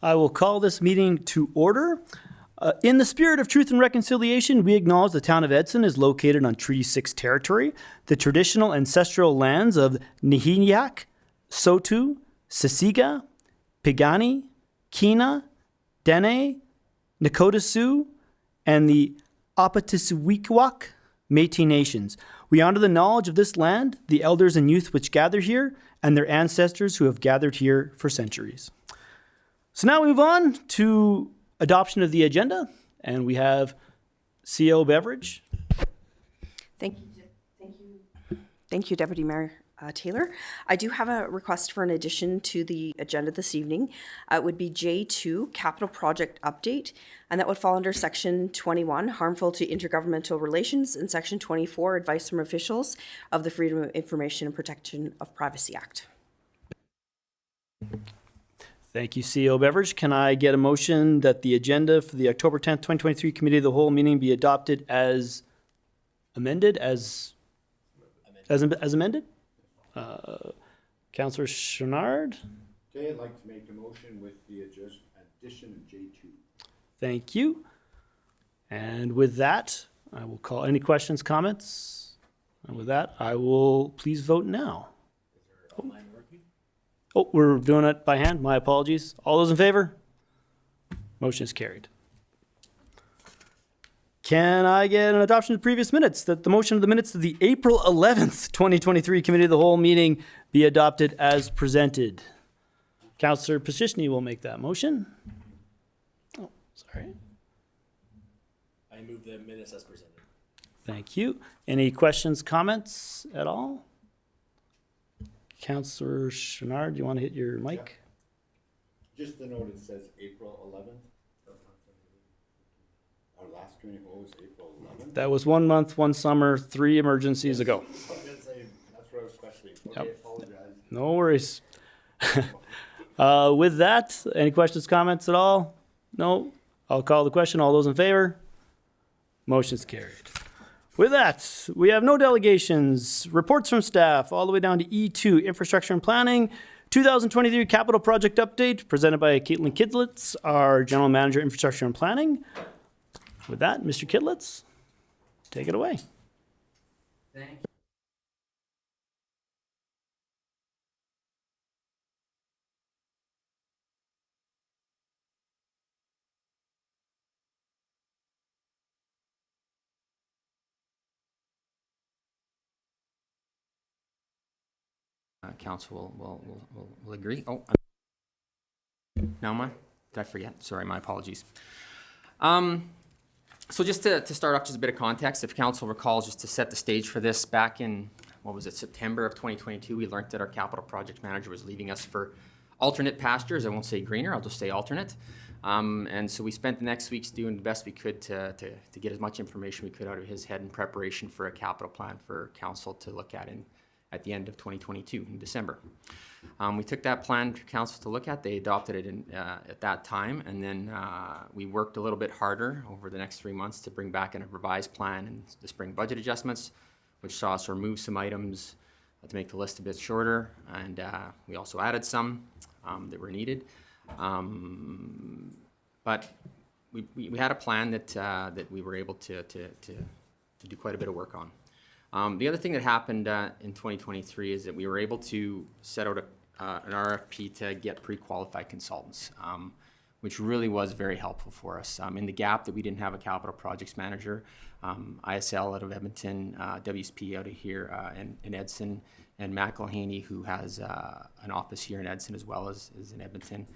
I will call this meeting to order. In the spirit of truth and reconciliation, we acknowledge the town of Edson is located on Treaty 6 territory, the traditional ancestral lands of Nihiniak, Sotu, Sisiga, Pigani, Kina, Dene, Nakota Sioux, and the Apatisiwak Métis Nations. We honor the knowledge of this land, the elders and youth which gather here, and their ancestors who have gathered here for centuries. So now we move on to adoption of the agenda, and we have CO Beveridge. Thank you, Deputy Mayor Taylor. I do have a request for an addition to the agenda this evening. It would be J2, Capital Project Update, and that would fall under Section 21, Harmful to Intergovernmental Relations, and Section 24, Advice from Officials of the Freedom of Information and Protection of Privacy Act. Thank you, CO Beveridge. Can I get a motion that the agenda for the October 10th, 2023 Committee of the Whole meeting be adopted as amended, as amended? Councillor Chenard? Okay, I'd like to make a motion with the addition of J2. Thank you. And with that, I will call any questions, comments? And with that, I will please vote now. Is there online working? Oh, we're doing it by hand. My apologies. All those in favor? Motion is carried. Can I get an adoption of the previous minutes? That the motion of the minutes of the April 11th, 2023 Committee of the Whole meeting be adopted as presented. Councillor Pashishny will make that motion. Oh, sorry. I move the minutes as presented. Thank you. Any questions, comments at all? Councillor Chenard, do you want to hit your mic? Yeah. Just the note, it says April 11th. Our last committee was April 11th. That was 1 month, 1 summer, 3 emergencies ago. That's what I was questioning. Okay, Yep. apologize. No worries. With that, any questions, comments at all? No? I'll call the question. All those in favor? Motion's carried. With that, we have no delegations, reports from staff, all the way down to E2, Infrastructure and Planning, 2023 Capital Project Update, presented by Caitlin Kidlitz, our General Manager, Infrastructure and Planning. With that, Mr. Kidlitz, take it away. Thank you. Council will agree. Oh, now am I? Did I forget? Sorry, my apologies. So just to start off, just a bit of context, if council recalls, just to set the stage for this, back in, what was it, September of 2022, we learned that our capital project manager was leaving us for alternate pastures. I won't say greener, I'll just say alternate. And so we spent the next weeks doing the best we could to get as much information we could out of his head in preparation for a capital plan for council to look at at the end of 2022 in December. We took that plan to council to look at. They adopted it at that time, and then we worked a little bit harder over the next 3 months to bring back a revised plan and the spring budget adjustments, which saw us remove some items to make the list a bit shorter, and we also added some that were needed. But we had a plan that we were able to do quite a bit of work on. The other thing that happened in 2023 is that we were able to set out an RFP to get pre-qualified consultants, which really was very helpful for us. In the gap that we didn't have a capital projects manager, ISL out of Edmonton, WSP out of here in Edson, and Matt Gilhaney, who has an office here in Edson as well as in Edmonton,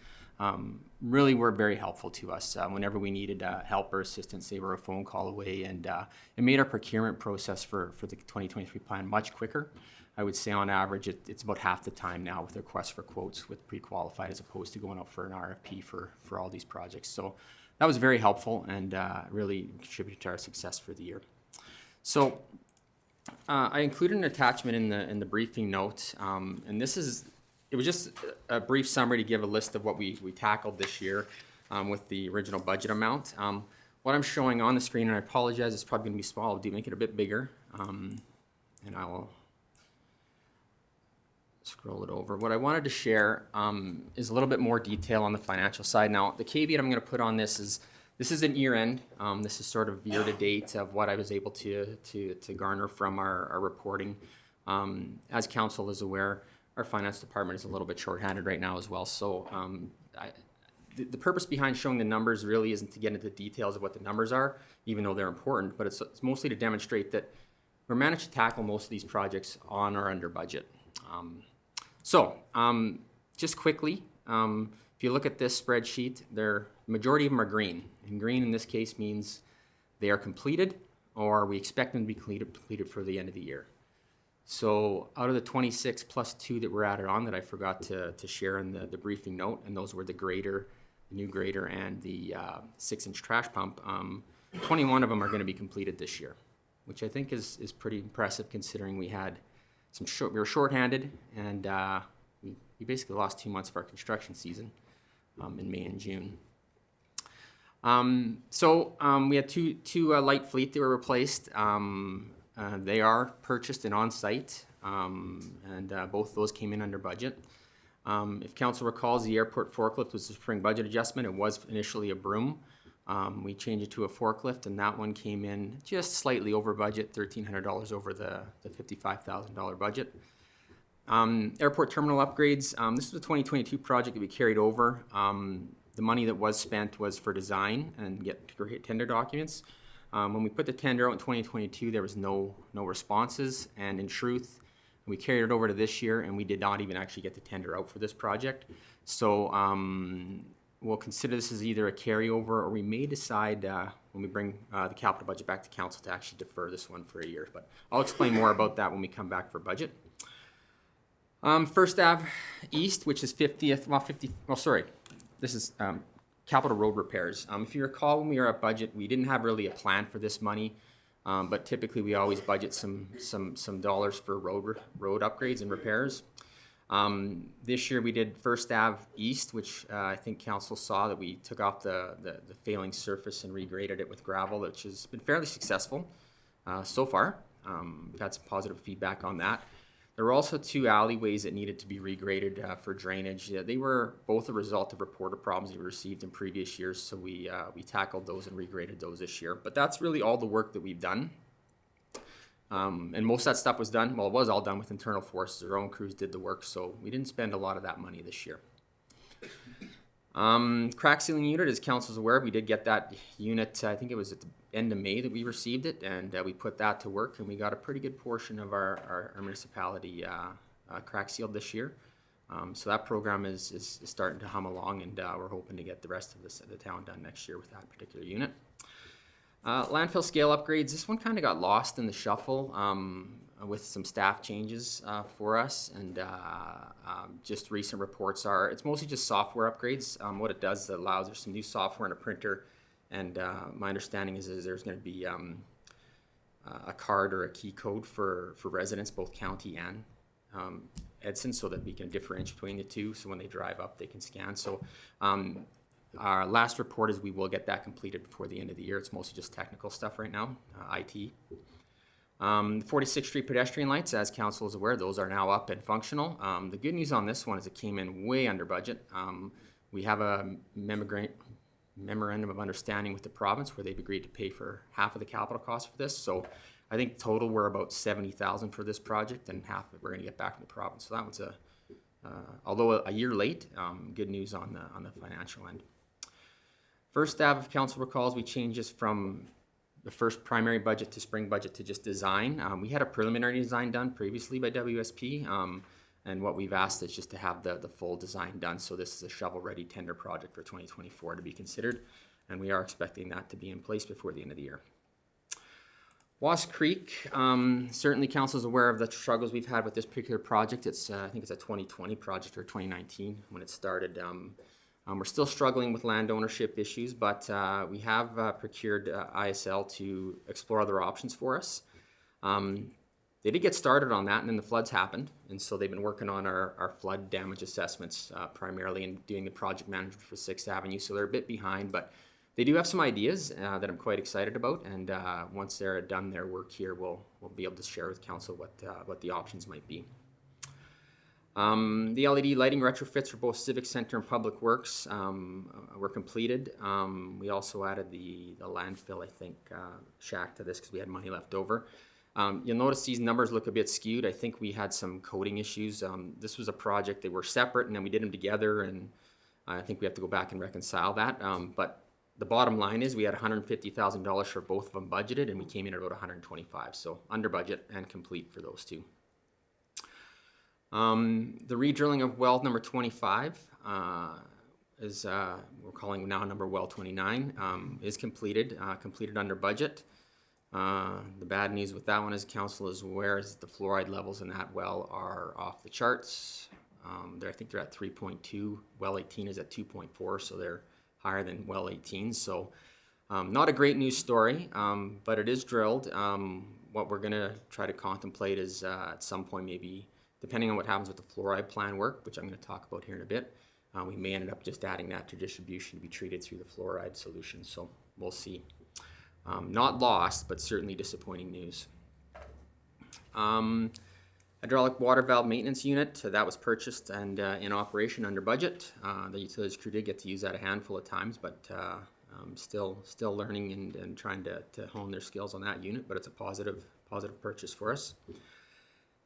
really were very helpful to us. Whenever we needed help or assistance, they were a phone call away, and it made our procurement process for the 2023 plan much quicker. I would say on average it's about half the time now with requests for quotes with pre-qualified as opposed to going out for an RFP for all these projects. So that was very helpful and really contributed to our success for the year. So I included an attachment in the briefing note, and it was just a brief summary to give a list of what we tackled this year with the original budget amount. What I'm showing on the screen, and I apologize, it's probably going to be small. I'll make it a bit bigger, and I will. scroll it over. What I wanted to share is a little bit more detail on the financial side. Now, the caveat I'm going to put on this is an year end. This is sort of year to date of what I was able to garner from our reporting. As council is aware, our finance department is a little bit shorthanded right now as well. So the purpose behind showing the numbers really isn't to get into the details of what the numbers are, even though they're important, but it's mostly to demonstrate that we're managed to tackle most of these projects on or under budget. Just quickly, if you look at this spreadsheet, the majority of them are green. And green in this case means they are completed or we expect them to be completed for the end of the year. So out of the 26 plus 2 that were added on that I forgot to share in the briefing note, and those were the grader, the new grader, and the 6-inch trash pump, 21 of them are going to be completed this year, which I think is pretty impressive considering we had we were shorthanded, and we basically lost 2 months of our construction season in May and June. We had two light fleet that were replaced. They are purchased and on site, and both of those came in under budget. If council recalls, the airport forklift was a spring budget adjustment. It was initially a broom. We changed it to a forklift, and that one came in just slightly over budget, $1,300 over the $55,000 budget. Airport terminal upgrades. This was a 2022 project that we carried over. The money that was spent was for design and get tender documents. When we put the tender out in 2022, there was no responses, and in truth, we carried it over to this year, and we did not even actually get the tender out for this project. So we'll consider this as either a carryover, or we may decide when we bring the capital budget back to council to actually defer this one for a year. But I'll explain more about that when we come back for budget. First Ave East, which is this is capital road repairs. If you recall, when we were at budget, we didn't have really a plan for this money, but typically we always budget some dollars for road upgrades and repairs. This year we did First Ave East, which I think council saw that we took off the failing surface and regraded it with gravel, which has been fairly successful so far. We've had some positive feedback on that. There were also 2 alleyways that needed to be regraded for drainage. They were both a result of reporter problems we received in previous years, so we tackled those and regraded those this year. But that's really all the work that we've done. And most of that stuff was done, well, it was all done with internal forces. Our own crews did the work, so we didn't spend a lot of that money this year. Crack sealing unit, as council's aware, we did get that unit, I think it was at the end of May that we received it, and we put that to work, and we got a pretty good portion of our municipality crack sealed this year. So that program is starting to hum along, and we're hoping to get the rest of the town done next year with that particular unit. Landfill scale upgrades, this one kind of got lost in the shuffle with some staff changes for us, and just recent reports are, it's mostly just software upgrades. What it does, it allows, there's some new software and a printer, and my understanding is there's going to be a card or a key code for residents, both county and Edson, so that we can differentiate between the two, so when they drive up they can scan. So our last report is we will get that completed before the end of the year. It's mostly just technical stuff right now, IT. 46th Street pedestrian lights, as council is aware, those are now up and functional. The good news on this one is it came in way under budget. We have a memorandum of understanding with the province where they've agreed to pay for half of the capital cost for this. So I think total we're about $70,000 for this project, and half of it we're going to get back from the province. So that one's although a year late, good news on the financial end. First Ave, if council recalls, we changed this from the first primary budget to spring budget to just design. We had a preliminary design done previously by WSP, and what we've asked is just to have the full design done. So this is a shovel-ready tender project for 2024 to be considered, and we are expecting that to be in place before the end of the year. Wasp Creek, certainly council is aware of the struggles we've had with this particular project. It's I think it's a 2020 project or 2019 when it started. We're still struggling with land ownership issues, but we have procured ISL to explore other options for us. They did get started on that, and then the floods happened, and so they've been working on our flood damage assessments primarily and doing the project management for 6th Avenue, so they're a bit behind, but they do have some ideas that I'm quite excited about, and once they're done their work here, we'll be able to share with council what the options might be. The LED lighting retrofits for both Civic Center and Public Works were completed. We also added the landfill, I think, shack to this because we had money left over. You'll notice these numbers look a bit skewed. I think we had some coding issues. This was a project, they were separate and then we did them together, and I think we have to go back and reconcile that. But the bottom line is we had $150,000 for both of them budgeted, and we came in at about 125, so under budget and complete for those two. The re-drilling of well number 25 is, we're calling now number well 29, is completed, completed under budget. The bad news with that one, as council is aware, is the fluoride levels in that well are off the charts. I think they're at 3.2, well 18 is at 2.4, so they're higher than well 18. So not a great news story, but it is drilled. What we're gonna try to contemplate is at some point, maybe depending on what happens with the fluoride plan work, which I'm gonna talk about here in a bit, we may end up just adding that to distribution to be treated through the fluoride solution. So we'll see. Not lost, but certainly disappointing news. Hydraulic water valve maintenance unit, that was purchased and in operation under budget. The utilities crew did get to use that a handful of times, but still learning and trying to hone their skills on that unit, but it's a positive purchase for us.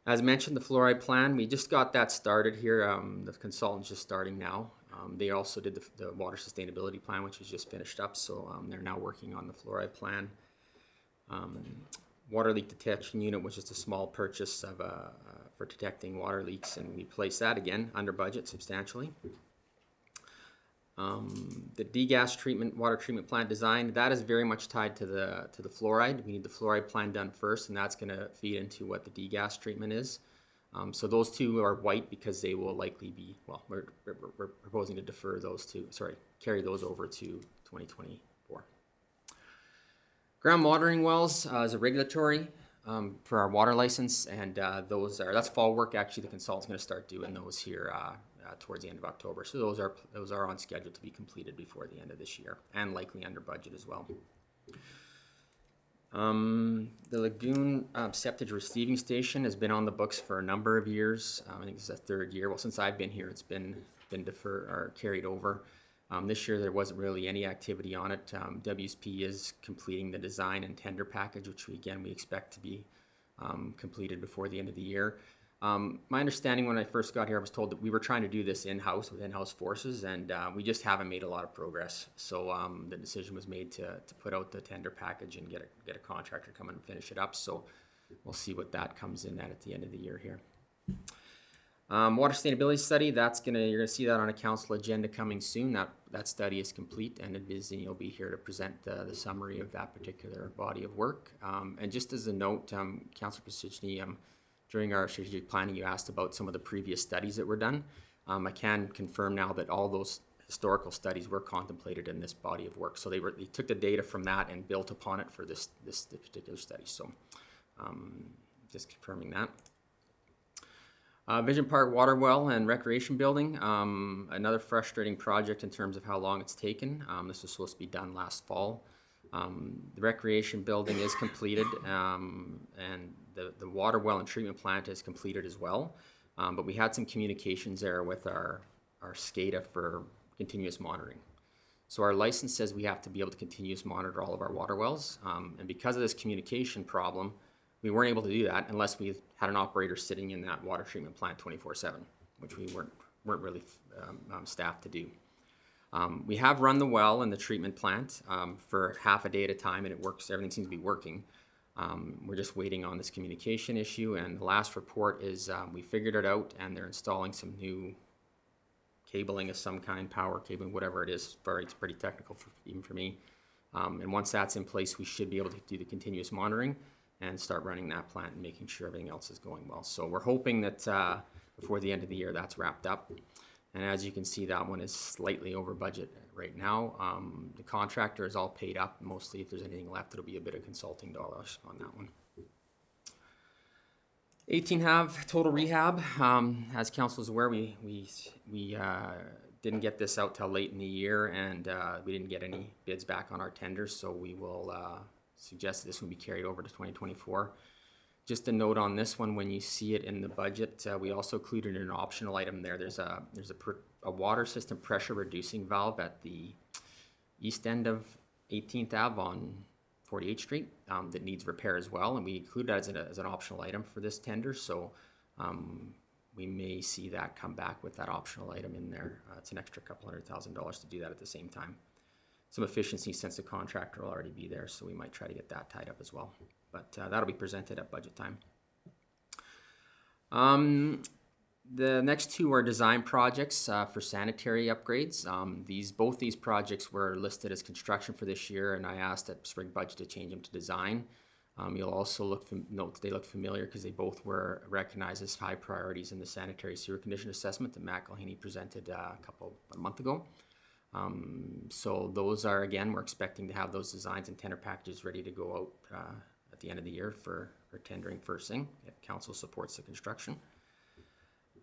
As mentioned, the fluoride plan, we just got that started here. The consultant's just starting now. They also did the water sustainability plan, which was just finished up, so they're now working on the fluoride plan. Water leak detection unit was just a small purchase of for detecting water leaks, and we placed that again under budget substantially. The degas treatment, water treatment plant design, that is very much tied to the fluoride. We need the fluoride plan done first, and that's going to feed into what the degas treatment is. So those two are white because they will likely be, well, we're proposing to defer those two, carry those over to 2024. Ground monitoring wells is a regulatory for our water license, and that's fall work. Actually, the consultant's going to start doing those here towards the end of October. So those are on schedule to be completed before the end of this year, and likely under budget as well. The Lagoon septic receiving station has been on the books for a number of years. I think it's the third year. Well, since I've been here, it's been deferred or carried over. This year there wasn't really any activity on it. WSP is completing the design and tender package, which we expect to be completed before the end of the year. My understanding when I first got here, I was told that we were trying to do this in-house with in-house forces, and we just haven't made a lot of progress. So the decision was made to put out the tender package and get a contractor come in and finish it up. So we'll see what that comes in at the end of the year here. Water sustainability study, you're gonna see that on a council agenda coming soon. That study is complete, and Edson will be here to present the summary of that particular body of work. And just as a note, Councillor Pacicini, during our strategic planning, you asked about some of the previous studies that were done. I can confirm now that all those historical studies were contemplated in this body of work. So they took the data from that and built upon it for this particular study. So just confirming that. Vision Park Water Well and Recreation Building, another frustrating project in terms of how long it's taken. This was supposed to be done last fall. The recreation building is completed, and the water well and treatment plant is completed as well. But we had some communications there with our SCADA for continuous monitoring. So our license says we have to be able to continuous monitor all of our water wells. And because of this communication problem, we weren't able to do that unless we had an operator sitting in that water treatment plant 24/7, which we weren't really staffed to do. We have run the well and the treatment plant for half a day at a time, and it works. Everything seems to be working. We're just waiting on this communication issue, and the last report is we figured it out, and they're installing some new cabling of some kind, power cabling, whatever it is. It's pretty technical even for me. And once that's in place, we should be able to do the continuous monitoring and start running that plant and making sure everything else is going well. So we're hoping that before the end of the year, that's wrapped up. And as you can see, that one is slightly over budget right now. The contractor is all paid up. Mostly, if there's anything left, it'll be a bit of consulting dollars on that one. 18 have total rehab. As council is aware, we didn't get this out till late in the year, and we didn't get any bids back on our tenders. So we will suggest that this will be carried over to 2024. Just a note on this one, when you see it in the budget, we also included an optional item there. There's a water system pressure reducing valve at the east end of 18th Ave on 48th Street that needs repair as well, and we include that as an optional item for this tender. So we may see that come back with that optional item in there. It's an extra couple $100,000 to do that at the same time. Some efficiency since the contractor will already be there, so we might try to get that tied up as well. But that'll be presented at budget time. The next two are design projects for sanitary upgrades. Both these projects were listed as construction for this year, and I asked at spring budget to change them to design. You'll also note that they look familiar because they both were recognized as high priorities in the sanitary sewer condition assessment that Matt Culhaney presented a month ago. So those are, again, we're expecting to have those designs and tender packages ready to go out at the end of the year for tendering first thing if council supports the construction.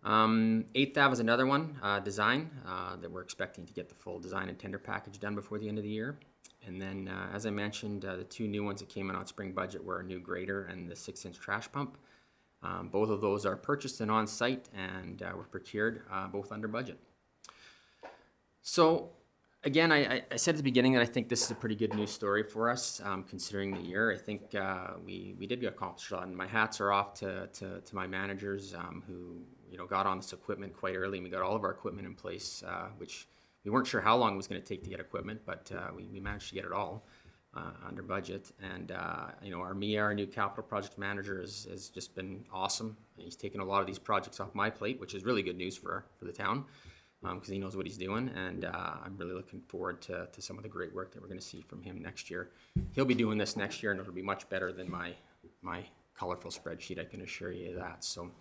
8th Ave is another one, design, that we're expecting to get the full design and tender package done before the end of the year. And then, as I mentioned, the two new ones that came in on spring budget were a new grader and the 6-inch trash pump. Both of those are purchased and on site and were procured, both under budget. So, again, I said at the beginning that I think this is a pretty good news story for us, considering the year. I think we did accomplish a lot, and my hats are off to my managers who got on this equipment quite early, and we got all of our equipment in place, which we weren't sure how long it was going to take to get equipment, but we managed to get it all under budget. And our Mia, our new capital project manager, has just been awesome. He's taken a lot of these projects off my plate, which is really good news for the town. Because he knows what he's doing, and I'm really looking forward to some of the great work that we're going to see from him next year. He'll be doing this next year, and it'll be much better than my colorful spreadsheet, I can assure you that. So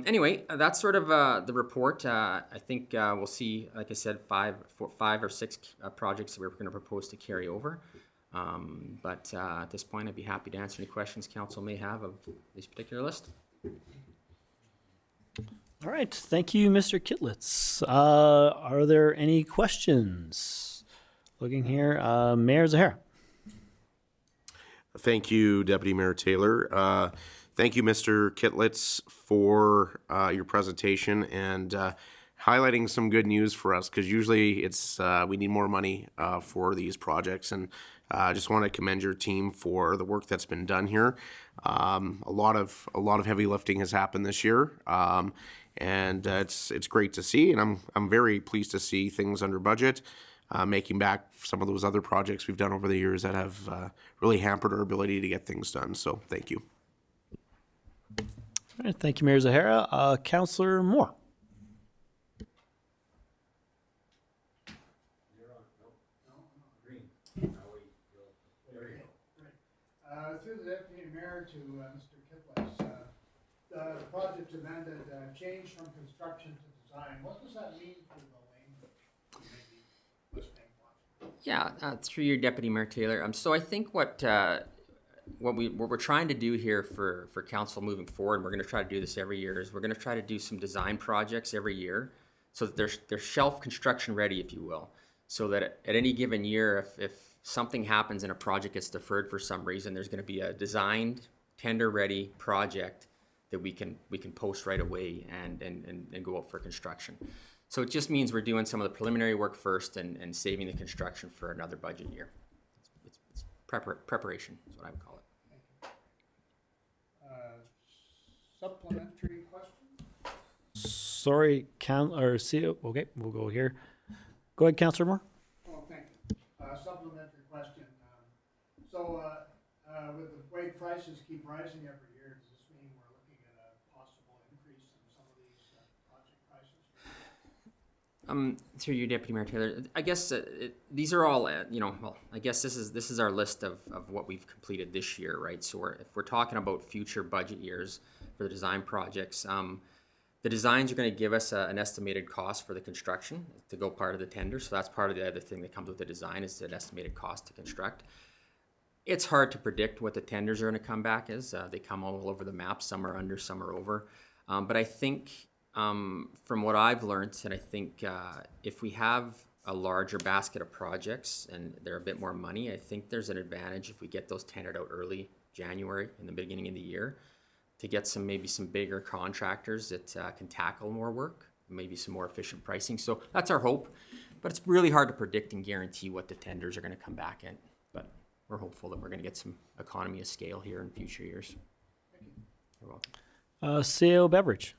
anyway, that's sort of the report. I think we'll see, like I said, five or six projects that we're going to propose to carry over. But at this point, I'd be happy to answer any questions council may have of this particular list. All right, thank you, Mr. Kitlitz. Are there any questions? Looking here, Mayor Zahara. Thank you, Deputy Mayor Taylor. Thank you, Mr. Kitlitz, for your presentation and highlighting some good news for us, because usually it's we need more money for these projects, and I just want to commend your team for the work that's been done here. A lot of heavy lifting has happened this year. And it's great to see, and I'm very pleased to see things under budget, making back some of those other projects we've done over the years that have really hampered our ability to get things done. So thank you. All right, thank you, Mayor Zahara. Councillor Moore. Through the Deputy Mayor to Mr. Kitlitz, the project amended change from construction to design. What does that mean for the lane? Yeah, through your Deputy Mayor Taylor. So I think what we're trying to do here for council moving forward, we're going to try to do this every year, is we're going to try to do some design projects every year so that they're shelf construction ready, if you will, so that at any given year, if something happens and a project gets deferred for some reason, there's going to be a designed, tender ready project that we can post right away and go out for construction. So it just means we're doing some of the preliminary work first and saving the construction for another budget year. It's preparation is what I would call it. Supplementary question? Sorry, okay, we'll go here. Go ahead, Councillor Moore. Oh, thank you. Supplementary question. So with the way prices keep rising every year, does this mean we're looking at a possible increase in some of these project prices? Through you, Deputy Mayor Taylor, I guess these are all, I guess this is our list of what we've completed this year, right? So if we're talking about future budget years for the design projects, the designs are going to give us an estimated cost for the construction to go part of the tender. So that's part of the other thing that comes with the design is an estimated cost to construct. It's hard to predict what the tenders are going to come back as. They come all over the map. Some are under, some are over. But I think from what I've learned, and I think if we have a larger basket of projects and they're a bit more money, I think there's an advantage if we get those tendered out early January, in the beginning of the year, to get maybe some bigger contractors that can tackle more work, maybe some more efficient pricing. So that's our hope, but it's really hard to predict and guarantee what the tenders are going to come back in. But we're hopeful that we're going to get some economy of scale here in future years. You're welcome. Sale Beverage.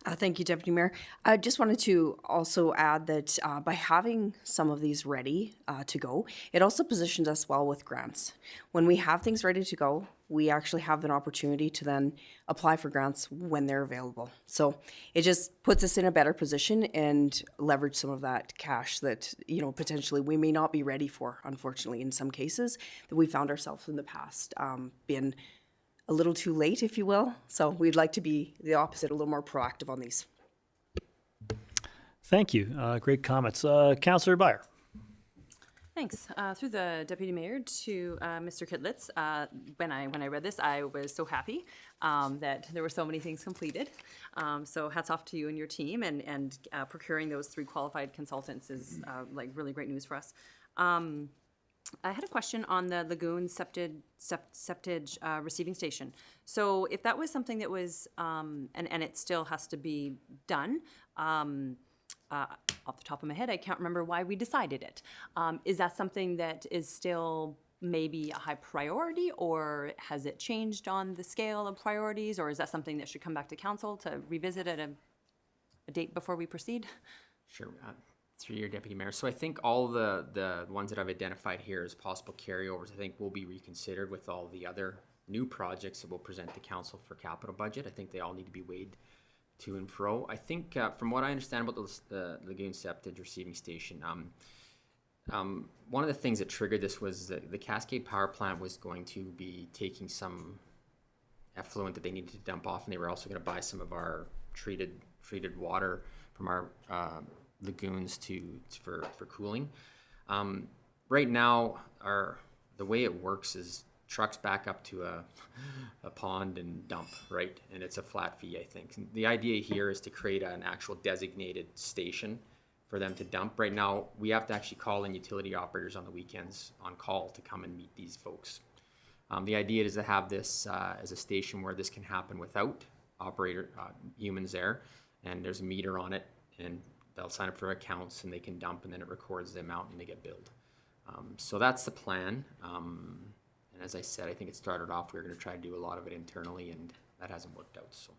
Thank you, Deputy Mayor. I just wanted to also add that by having some of these ready to go, it also positions us well with grants. When we have things ready to go, we actually have an opportunity to then apply for grants when they're available. So it just puts us in a better position and leverage some of that cash that, you know, potentially we may not be ready for, unfortunately, in some cases that we found ourselves in the past been a little too late, if you will. So we'd like to be the opposite, a little more proactive on these. Thank you. Great comments. Councillor Byer. Thanks. Through the Deputy Mayor to Mr. Kitlitz, when I read this, I was so happy that there were so many things completed. So hats off to you and your team, and procuring those 3 qualified consultants is like really great news for us. I had a question on the lagoon septage receiving station. So if that was something that was, and it still has to be done, off the top of my head, I can't remember why we decided it. Is that something that is still maybe a high priority, or has it changed on the scale of priorities, or is that something that should come back to council to revisit at a date before we proceed? Sure. Through your Deputy Mayor. So I think all the ones that I've identified here as possible carryovers, I think will be reconsidered with all the other new projects that we'll present to council for capital budget. I think they all need to be weighed to and fro. I think from what I understand about the lagoon septage receiving station, one of the things that triggered this was that the Cascade Power Plant was going to be taking some effluent that they needed to dump off, and they were also going to buy some of our treated water from our lagoons for cooling. Right now, the way it works is trucks back up to a pond and dump, right? And it's a flat fee, I think. And the idea here is to create an actual designated station for them to dump. Right now, we have to actually call in utility operators on the weekends on call to come and meet these folks. The idea is to have this as a station where this can happen without humans there, and there's a meter on it, and they'll sign up for accounts and they can dump, and then it records the amount and they get billed. So that's the plan. And as I said, I think it started off, we were going to try to do a lot of it internally, and that hasn't worked out. So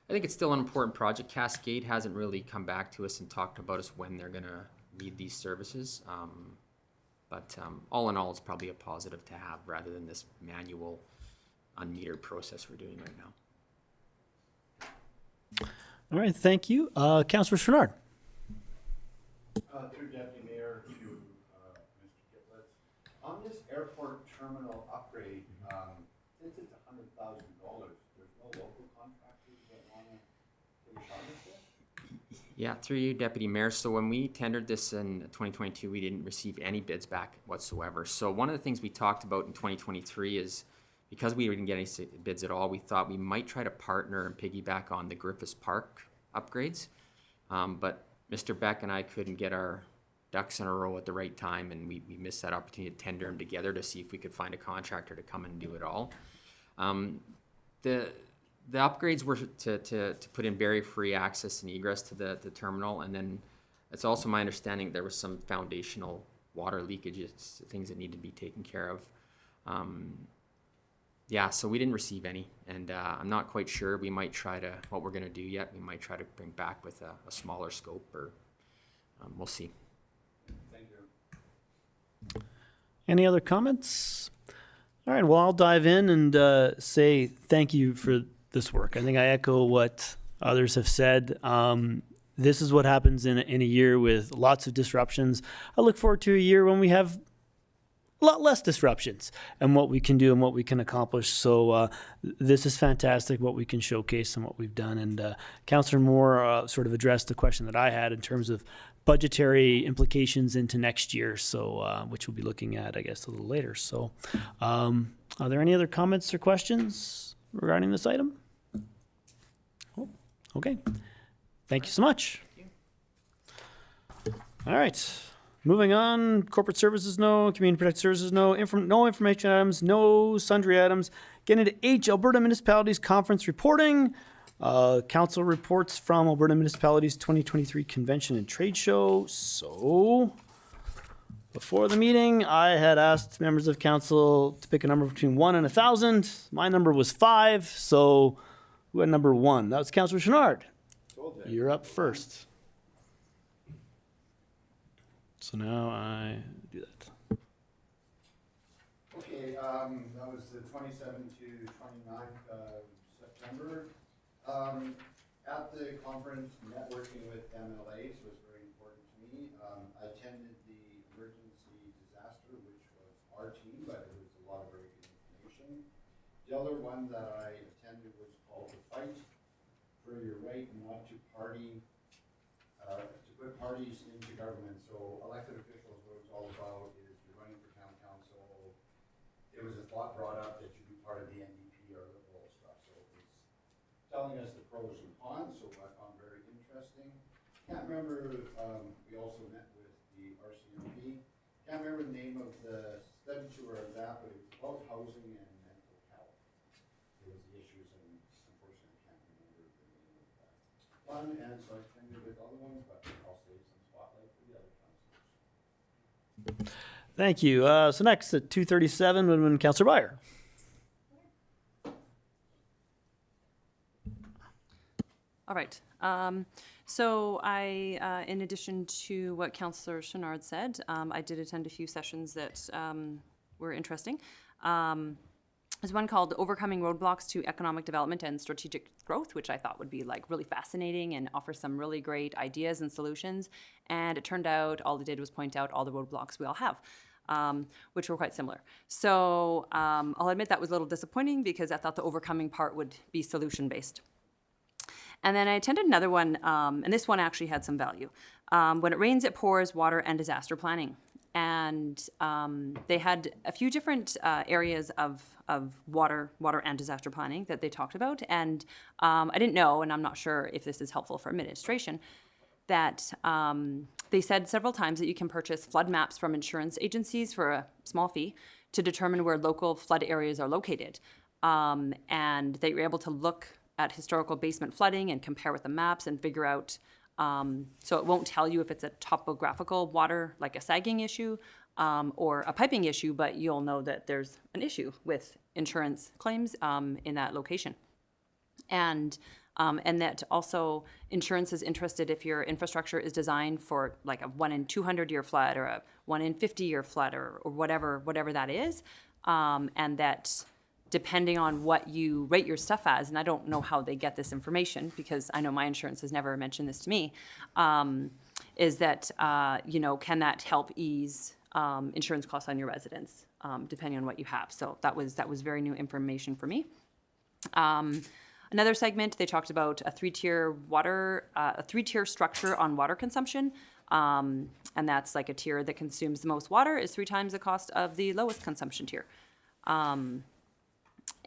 I think it's still an important project. Cascade hasn't really come back to us and talked about us when they're going to need these services. But all in all, it's probably a positive to have rather than this manual, unmetered process we're doing right now. All right, thank you. Councillor Chouinard. Through Deputy Mayor to Mr. Kitlitz. On this airport terminal upgrade, since it's $100,000, there's no local contractors that want to take a shot at this? Yeah, through you, Deputy Mayor. So when we tendered this in 2022, we didn't receive any bids back whatsoever. So one of the things we talked about in 2023 is, because we didn't get any bids at all, we thought we might try to partner and piggyback on the Griffiths Park upgrades. But Mr. Beck and I couldn't get our ducks in a row at the right time, and we missed that opportunity to tender them together to see if we could find a contractor to come and do it all. The upgrades were to put in barrier-free access and egress to the terminal, and then it's also my understanding there was some foundational water leakages, things that need to be taken care of. Yeah, so we didn't receive any, and I'm not quite sure. We might try to, what we're going to do yet, we might try to bring back with a smaller scope, or we'll see. Thank you. Any other comments? All right, well, I'll dive in and say thank you for this work. I think I echo what others have said. This is what happens in a year with lots of disruptions. I look forward to a year when we have a lot less disruptions and what we can do and what we can accomplish. So this is fantastic, what we can showcase and what we've done. And Councillor Moore sort of addressed the question that I had in terms of budgetary implications into next year, so which we'll be looking at, I guess, a little later. So are there any other comments or questions regarding this item? Oh, okay. Thank you so much. All right. Moving on, corporate services, no. Community protective services, no. No information items, no sundry items. Getting into H, Alberta Municipalities Conference reporting. Council reports from Alberta Municipalities 2023 Convention and Trade Show. So, before the meeting, I had asked members of council to pick a number between 1 and 1,000. My number was 5, so who had number 1? That was Councillor Chenard. You're up first. So now I do that. Okay, that was the 27th to 29th of September. At the conference, networking with MLAs was very important to me. I attended the emergency disaster, which was our team, but it was a lot of very good information. The other one that I attended was called The Fight for Your Right Not to Party, to put parties into government. So elected officials, what it's all about is you're running for town council. It was a thought brought up that you be part of the NDP or Liberal stuff. So it was telling us the pros and cons, so I found very interesting. Can't remember, we also met with the RCMP. Can't remember the name of the study tour of that, but it was about housing and mental health. It was the issues, and unfortunately I can't remember the name of that one, and so I attended with other ones, but I'll save some spotlight for the other councilors. Thank you. So next at 2:37 would have been Councillor Byer. All right. So I, in addition to what Councillor Chenard said, I did attend a few sessions that were interesting. There's one called Overcoming Roadblocks to Economic Development and Strategic Growth, which I thought would be like really fascinating and offer some really great ideas and solutions. And it turned out all it did was point out all the roadblocks we all have, which were quite similar. So I'll admit that was a little disappointing because I thought the overcoming part would be solution-based. And then I attended another one, and this one actually had some value. When it rains, it pours, water and disaster planning. And they had a few different areas of water and disaster planning that they talked about. And I didn't know, and I'm not sure if this is helpful for administration, that they said several times that you can purchase flood maps from insurance agencies for a small fee to determine where local flood areas are located. And that you're able to look at historical basement flooding and compare with the maps and figure out, so it won't tell you if it's a topographical water, like a sagging issue, or a piping issue, but you'll know that there's an issue with insurance claims in that location. And that also insurance is interested if your infrastructure is designed for like a 1 in 200 year flood or a 1 in 50 year flood or whatever that is, and that depending on what you rate your stuff as, and I don't know how they get this information because I know my insurance has never mentioned this to me, is that, can that help ease insurance costs on your residents, depending on what you have. So that was very new information for me. Another segment, they talked about a three-tier structure on water consumption. And that's like a tier that consumes the most water is 3 times the cost of the lowest consumption tier.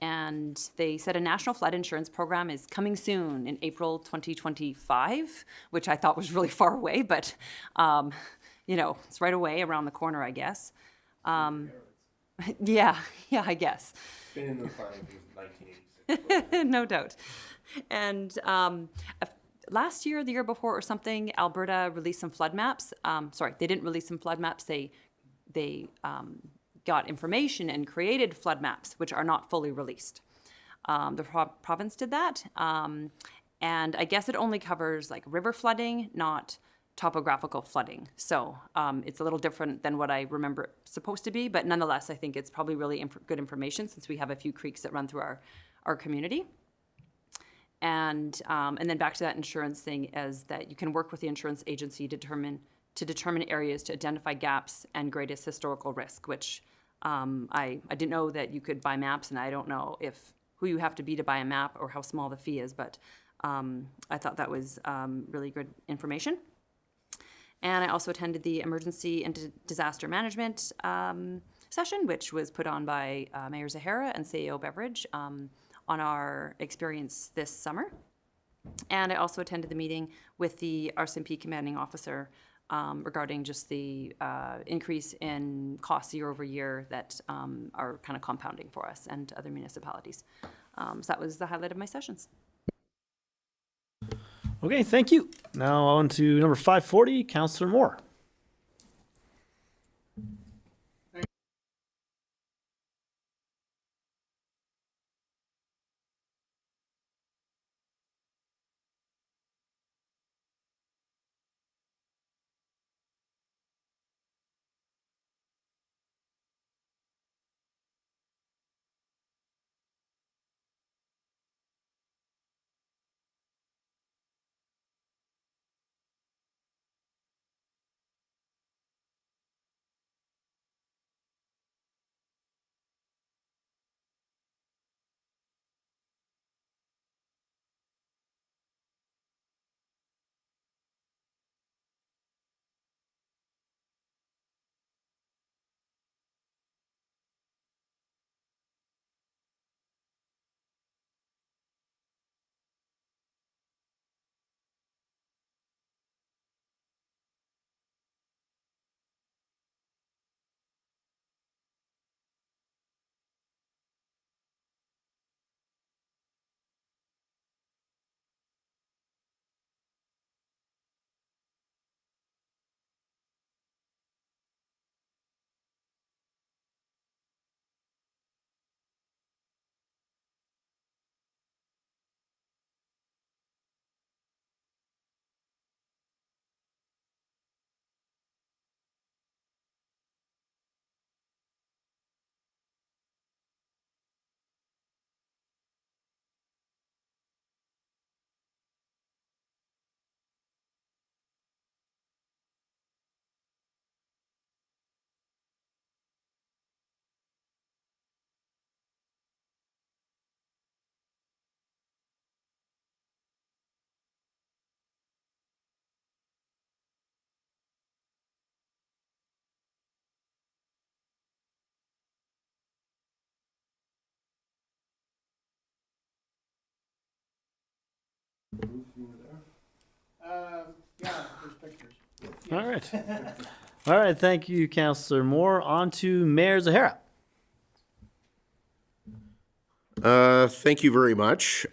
And they said a national flood insurance program is coming soon in April 2025, which I thought was really far away, but, it's right away around the corner, I guess. Yeah, I guess. It's been in the planning since 1986. No doubt. And last year, the year before or something, Alberta released some flood maps. Sorry, they didn't release some flood maps. They got information and created flood maps, which are not fully released. The province did that. And I guess it only covers like river flooding, not topographical flooding. So it's a little different than what I remember it's supposed to be, but nonetheless, I think it's probably really good information since we have a few creeks that run through our community. And then back to that insurance thing is that you can work with the insurance agency to determine areas to identify gaps and greatest historical risk, which I didn't know that you could buy maps, and I don't know who you have to be to buy a map or how small the fee is, but I thought that was really good information. And I also attended the Emergency and Disaster Management session, which was put on by Mayor Zahara and CEO Beveridge on our experience this summer. And I also attended the meeting with the RCMP commanding officer regarding just the increase in costs year over year that are kind of compounding for us and other municipalities. So that was the highlight of my sessions. Okay, thank you. Now on to number 540, Councillor Moore. Yeah, there's pictures. All right. All right, thank you, Councillor Moore. On to Mayor Zahara. Thank you very much.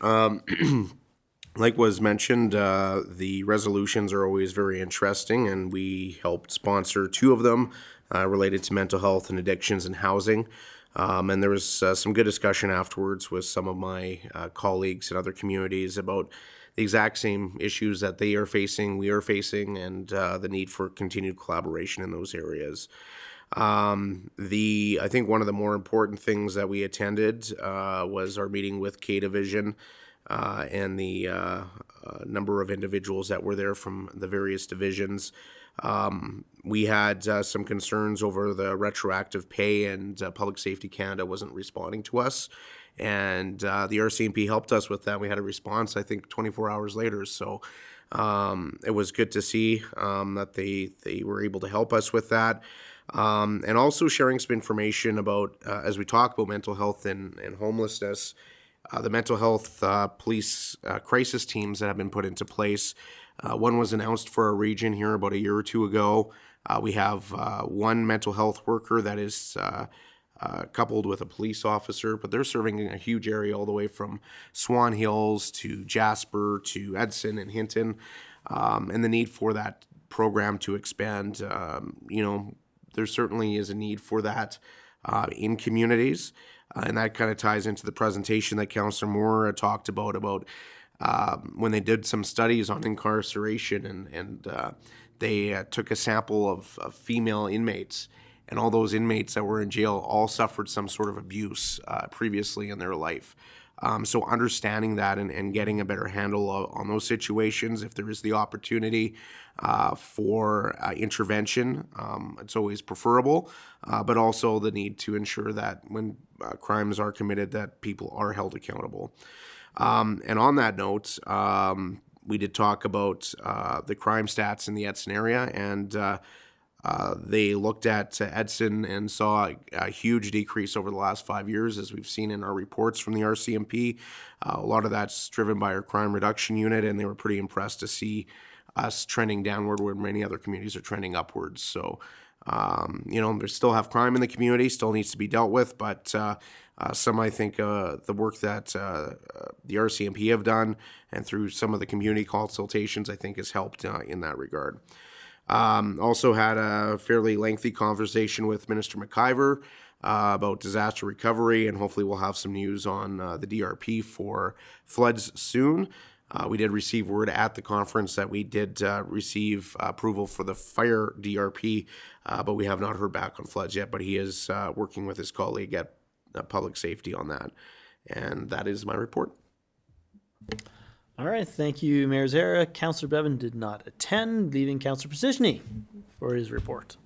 Like was mentioned, the resolutions are always very interesting, and we helped sponsor 2 of them related to mental health and addictions and housing. And there was some good discussion afterwards with some of my colleagues in other communities about the exact same issues that they are facing, we are facing, and the need for continued collaboration in those areas. I think one of the more important things that we attended was our meeting with K Division and the number of individuals that were there from the various divisions. We had some concerns over the retroactive pay, and Public Safety Canada wasn't responding to us. And the RCMP helped us with that. We had a response, I think, 24 hours later. So it was good to see that they were able to help us with that. And also sharing some information about, as we talk about mental health and homelessness, the mental health police crisis teams that have been put into place. One was announced for our region here about a year or 2 ago. We have one mental health worker that is coupled with a police officer, but they're serving a huge area all the way from Swan Hills to Jasper to Edson and Hinton, and the need for that program to expand. There certainly is a need for that in communities, and that kind of ties into the presentation that Councillor Moore talked about when they did some studies on incarceration, and they took a sample of female inmates, and all those inmates that were in jail all suffered some sort of abuse previously in their life. So understanding that and getting a better handle on those situations, if there is the opportunity for intervention, it's always preferable, but also the need to ensure that when crimes are committed, that people are held accountable. And on that note, we did talk about the crime stats in the Edson area, and they looked at Edson and saw a huge decrease over the last 5 years, as we've seen in our reports from the RCMP. A lot of that's driven by our crime reduction unit, and they were pretty impressed to see us trending downward where many other communities are trending upwards. So, you know, we still have crime in the community, still needs to be dealt with, but some, I think, the work that the RCMP have done and through some of the community consultations, I think has helped in that regard. Also had a fairly lengthy conversation with Minister McIver about disaster recovery, and hopefully we'll have some news on the DRP for floods soon. We did receive word at the conference that we did receive approval for the fire DRP, but we have not heard back on floods yet, but he is working with his colleague at public safety on that. And that is my report. All right, thank you, Mayor Zara. Councillor Bevan did not attend, leaving Councillor Positioning for his report.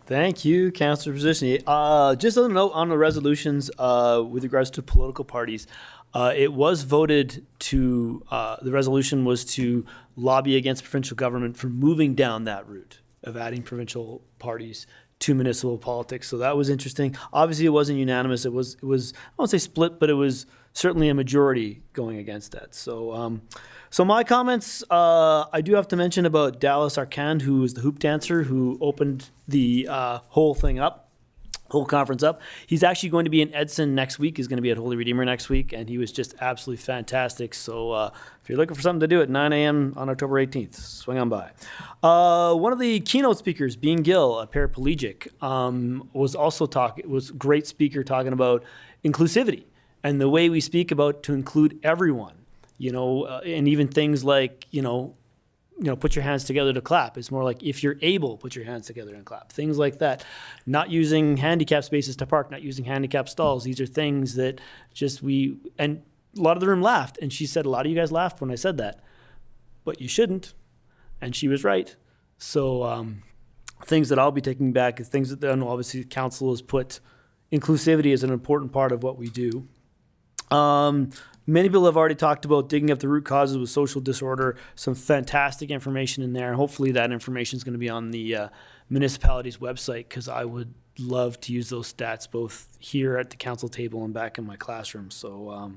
Thank you, Councillor Position. Just a note on the resolutions with regards to political parties. It was voted to, the resolution was to lobby against provincial government for moving down that route of adding provincial parties to municipal politics. So that was interesting. Obviously, it wasn't unanimous. It was I won't say split, but it was certainly a majority going against that. So, so my comments, I do have to mention about Dallas Arcand, who is the hoop dancer who opened the whole thing up. Whole conference up. He's actually going to be in Edson next week. He's going to be at Holy Redeemer next week, and he was just absolutely fantastic. So if you're looking for something to do at 9 a.m. on October 18th, swing on by. One of the keynote speakers, Bean Gill, a paraplegic, was also was a great speaker talking about inclusivity and the way we speak about to include everyone. You know, and even things like, put your hands together to clap. It's more like if you're able, put your hands together and clap. Things like that. Not using handicap spaces to park, not using handicap stalls. These are things that and a lot of the room laughed. And she said, a lot of you guys laughed when I said that, but you shouldn't. And she was right. So things that I'll be taking back is things that then obviously the council has put inclusivity as an important part of what we do. Many people have already talked about digging up the root causes with social disorder. Some fantastic information in there. Hopefully that information is going to be on the municipality's website, because I would love to use those stats both here at the council table and back in my classroom. So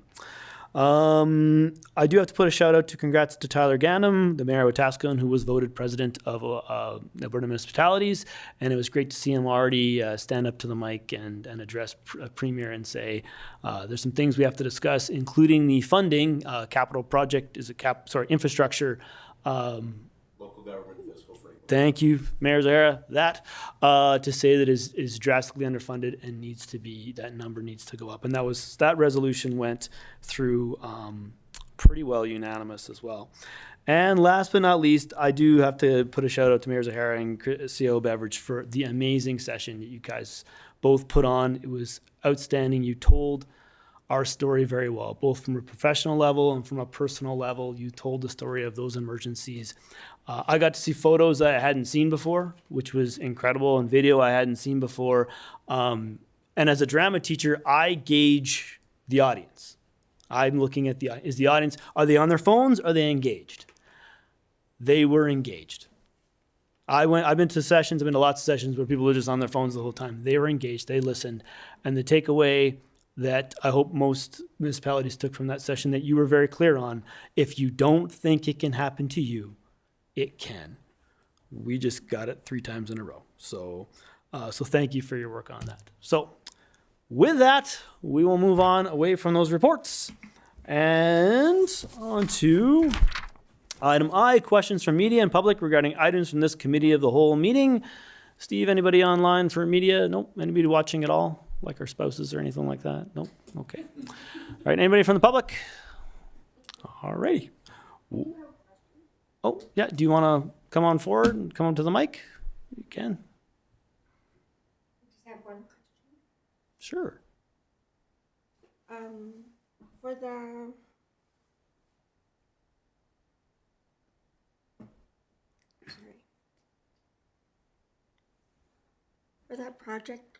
I do have to put a shout out to congrats to Tyler Gannam, the mayor of Wetaskiwin, who was voted president of Alberta Municipalities. And it was great to see him already stand up to the mic and address Premier and say, there's some things we have to discuss, including the funding, capital project, infrastructure. Local government fiscal framework. Thank you, Mayor Zahara. That to say that is drastically underfunded and that number needs to go up. And that resolution went through pretty well unanimous as well. And last but not least, I do have to put a shout out to Mayor Zahara and CO Beveridge for the amazing session that you guys both put on. It was outstanding. You told our story very well, both from a professional level and from a personal level. You told the story of those emergencies. I got to see photos that I hadn't seen before, which was incredible, and video I hadn't seen before. And as a drama teacher, I gauge the audience. I'm looking at is the audience, are they on their phones? Are they engaged? They were engaged. I've been to sessions, I've been to lots of sessions where people are just on their phones the whole time. They were engaged, they listened. And the takeaway that I hope most municipalities took from that session that you were very clear on, if you don't think it can happen to you, it can. We just got it 3 times in a row. So thank you for your work on that. So with that, we will move on away from those reports and on to item I, questions from media and public regarding items from this committee of the whole meeting. Steve, anybody online for media? Nope. Anybody watching at all? Like our spouses or anything like that? Nope. Okay. All right. Anybody from the public? All righty. Oh, yeah. Do you want to come on forward and come up to the mic? You can. I just have one question. Sure. For the for that project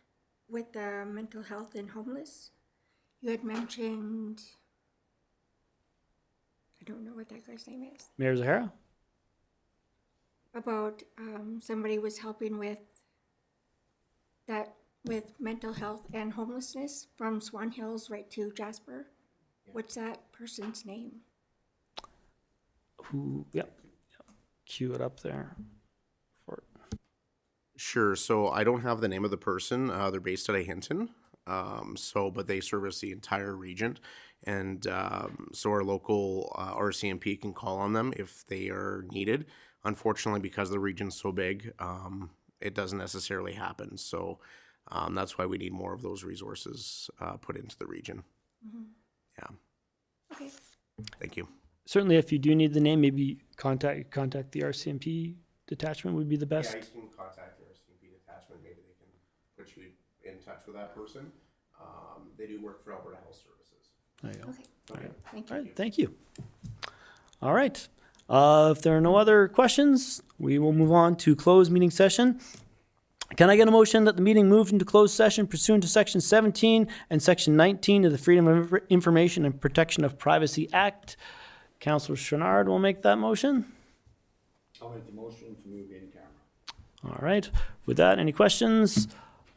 with the mental health and homeless, you had mentioned, I don't know what that guy's name is, Mayor Zahara? about somebody was helping with that, with mental health and homelessness from Swan Hills right to Jasper. What's that person's name? Who? Yep. Cue it up there. Sure. So I don't have the name of the person. They're based out of Hinton. But they service the entire region. And so our local RCMP can call on them if they are needed. Unfortunately, because the region's so big, it doesn't necessarily happen. So that's why we need more of those resources put into the region. Mm-hmm. Yeah. Okay. Thank you. Certainly, if you do need the name, maybe contact the RCMP detachment would be the best. Yeah, you can contact the RCMP detachment. Maybe they can put you in touch with that person. They do work for Alberta Health Services. There you go. Okay. Okay. Thank All you. right, thank you. All right. If there are no other questions, we will move on to closed meeting session. Can I get a motion that the meeting move into closed session pursuant to Section 17 and Section 19 of the Freedom of Information and Protection of Privacy Act? Councillor Chenard will make that motion. I'll make the motion to move in camera. All right. With that, any questions?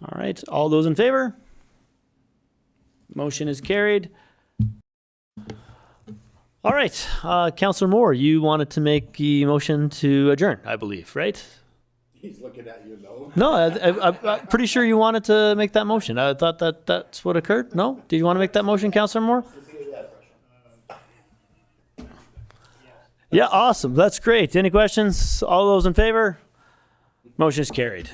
All right. All those in favor? Motion is carried. All right. Councillor Moore, you wanted to make the motion to adjourn, I believe, right? He's looking at you though. No, I'm pretty sure you wanted to make that motion. I thought that's what occurred. No? Did you want to make that motion, Councillor Moore? Yeah, awesome. That's great. Any questions? All those in favor? Motion is carried.